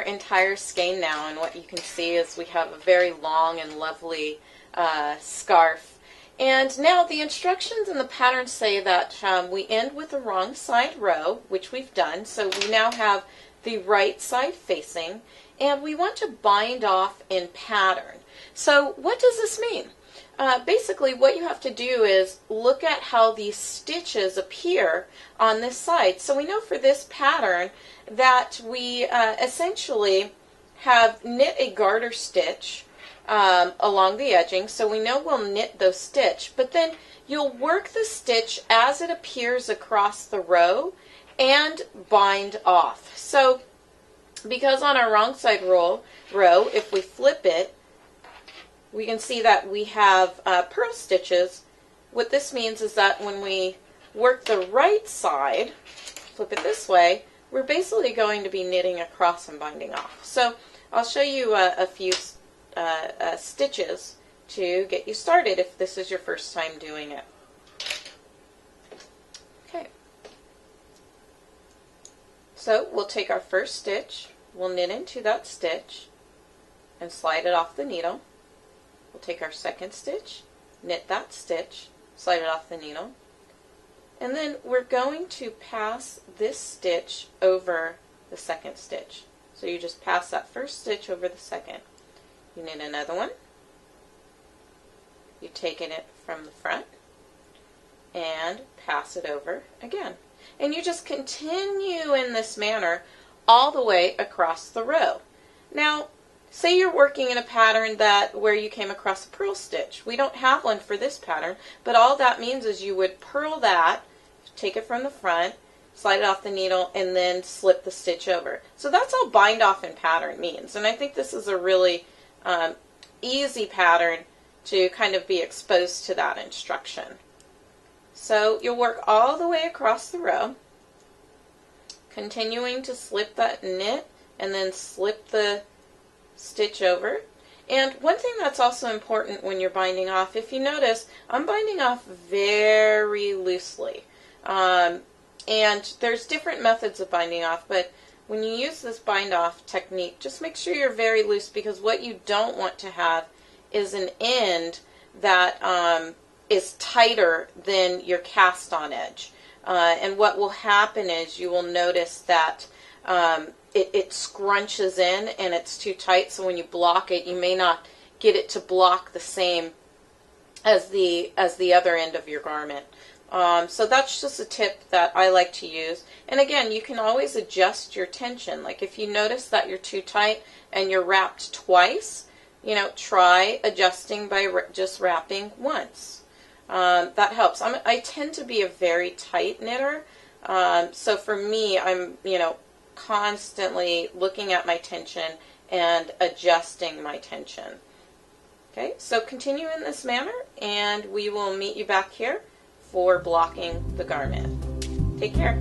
our entire skein now, and what you can see is we have a very long and lovely scarf. And now the instructions in the pattern say that we end with the wrong side row, which we've done. So we now have the right side facing, and we want to bind off in pattern. So what does this mean? Basically what you have to do is look at how these stitches appear on this side. So we know for this pattern that we essentially have knit a garter stitch along the edging, so we know we'll knit those stitch, but then you'll work the stitch as it appears across the row and bind off. So because on our wrong side row, if we flip it, we can see that we have purl stitches. What this means is that when we work the right side, flip it this way, we're basically going to be knitting across and binding off. So I'll show you a few stitches to get you started if this is your first time doing it. Okay, so we'll take our first stitch, we'll knit into that stitch and slide it off the needle. We'll take our second stitch, knit that stitch, slide it off the needle, and then we're going to pass this stitch over the second stitch. So you just pass that first stitch over the second. You knit another one, you take it from the front and pass it over again. And you just continue in this manner all the way across the row. Now, say you're working in a pattern where you came across a purl stitch. We don't have one for this pattern, but all that means is you would purl that, take it from the front, slide it off the needle, and then slip the stitch over. So that's all bind off in pattern means, and I think this is a really easy pattern to kind of be exposed to that instruction. So you'll work all the way across the row, continuing to slip that knit and then slip the stitch over. And one thing that's also important when you're binding off, if you notice, I'm binding off very loosely. And there's different methods of binding off, but when you use this bind off technique, just make sure you're very loose, because what you don't want to have is an end that is tighter than your cast on edge. And what will happen is you will notice that it scrunches in and it's too tight, so when you block it, you may not get it to block the same as the other end of your garment. So that's just a tip that I like to use. And again, you can always adjust your tension. Like if you notice that you're too tight and you're wrapped twice, you know, try adjusting by just wrapping once. That helps. I tend to be a very tight knitter, so for me, I'm, constantly looking at my tension and adjusting my tension. Okay, so continue in this manner, and we will meet you back here for blocking the garment. Take care.